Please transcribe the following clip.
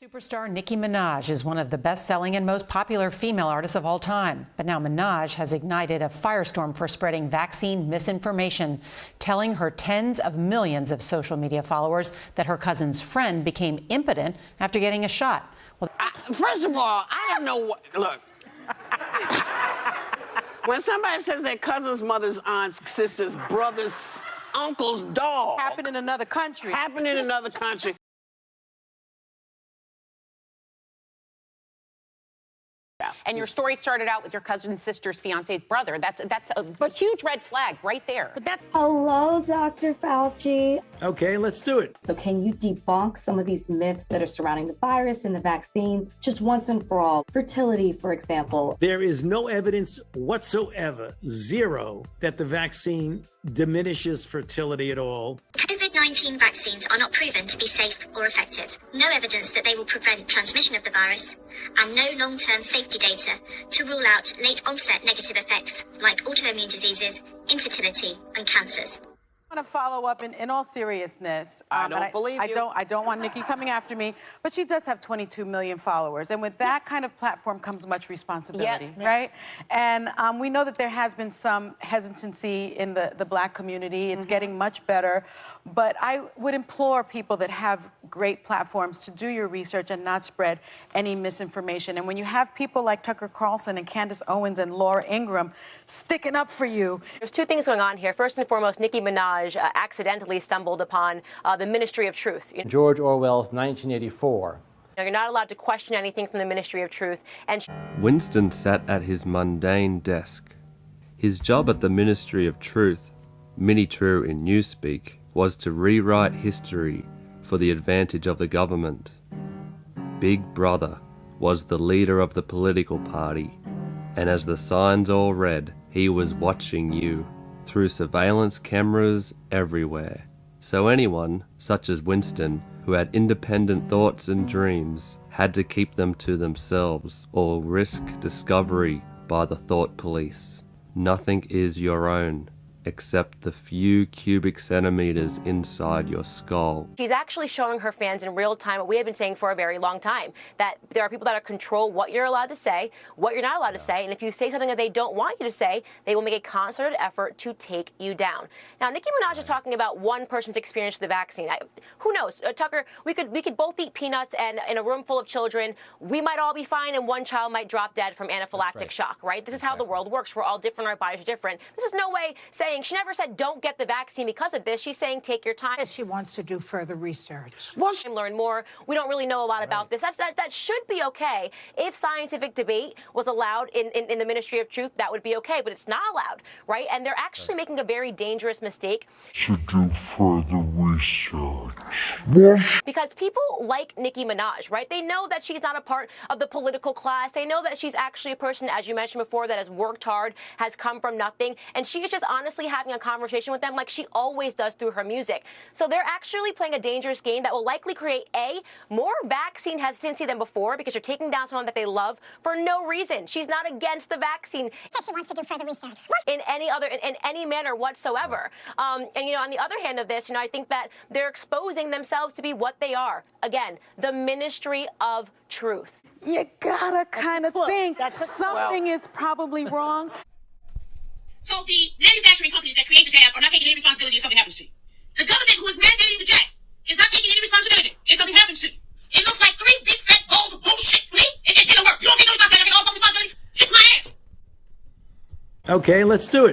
Superstar Nikki Minaj is one of the best-selling and most popular female artists of all time. But now Minaj has ignited a firestorm for spreading vaccine misinformation, telling her tens of millions of social media followers that her cousin's friend became impotent after getting a shot. Well, first of all, I don't know what. Look. When somebody says their cousin's mother's aunt's sister's brother's uncle's dog. Happened in another country. Happened in another country. And your story started out with your cousin's sister's fiance's brother. That's a huge red flag right there. But that's Hello, Dr. Fauci. Okay, let's do it. So can you debunk some of these myths that are surrounding the virus and the vaccines just once and for all? Fertility, for example. There is no evidence whatsoever, zero, that the vaccine diminishes fertility at all. COVID-19 vaccines are not proven to be safe or effective. No evidence that they will prevent transmission of the virus, and no long-term safety data to rule out late-onset negative effects like autoimmune diseases, infertility, and cancers. I want to follow up in all seriousness. I don't believe you. I don't want Nikki coming after me, but she does have 22 million followers. And with that kind of platform comes much responsibility, right? And we know that there has been some hesitancy in the Black community. It's getting much better. But I would implore people that have great platforms to do your research and not spread any misinformation. And when you have people like Tucker Carlson and Candace Owens and Laura Ingraham sticking up for you. There's two things going on here. First and foremost, Nikki Minaj accidentally stumbled upon the Ministry of Truth. George Orwell's 1984. Now, you're not allowed to question anything from the Ministry of Truth. And Winston sat at his mundane desk. His job at the Ministry of Truth, mini true in newspeak, was to rewrite history for the advantage of the government. Big Brother was the leader of the political party, and as the signs all read, he was watching you through surveillance cameras everywhere. So anyone, such as Winston, who had independent thoughts and dreams, had to keep them to themselves or risk discovery by the thought police. Nothing is your own except the few cubic centimeters inside your skull. she's actually showing her fans in real time what we have been saying for a very long time, that there are people that control what you're allowed to say, what you're not allowed to say, and if you say something that they don't want you to say, they will make a concerted effort to take you down. Now, Nikki Minaj is talking about one person's experience with the vaccine. Who knows? Tucker, we could both eat peanuts, and in a room full of children, we might all be fine, and one child might drop dead from anaphylactic shock, right? This is how the world works. We're all different. Our bodies are different. This is no way saying, she never said don't get the vaccine because of this. She's saying take your time. She wants to do further research. Well, learn more. We don't really know a lot about this. That should be okay. If scientific debate was allowed in the Ministry of Truth, that would be okay, but it's not allowed, right? And they're actually making a very dangerous mistake. To do further research. Because people like Nikki Minaj, right? They know that she's not a part of the political class. They know that she's actually a person, as you mentioned before, that has worked hard, has come from nothing, and she is just honestly having a conversation with them like she always does through her music. So they're actually playing a dangerous game that will likely create, A, more vaccine hesitancy than before because you're taking down someone that they love for no reason. She's not against the vaccine. Because she wants to do further research. In any manner whatsoever. And, on the other hand of this, I think that they're exposing themselves to be what they are. Again, the Ministry of Truth. You gotta kind of think something is probably wrong. So the manufacturing companies that create the jab are not taking any responsibility if something happens to you. The government who is mandating the jab is not taking any responsibility if something happens to you. It looks like three big fat balls of bullshit to me. It didn't work. You don't take no responsibility. I take all responsibility. Kiss my ass. Okay, let's do it.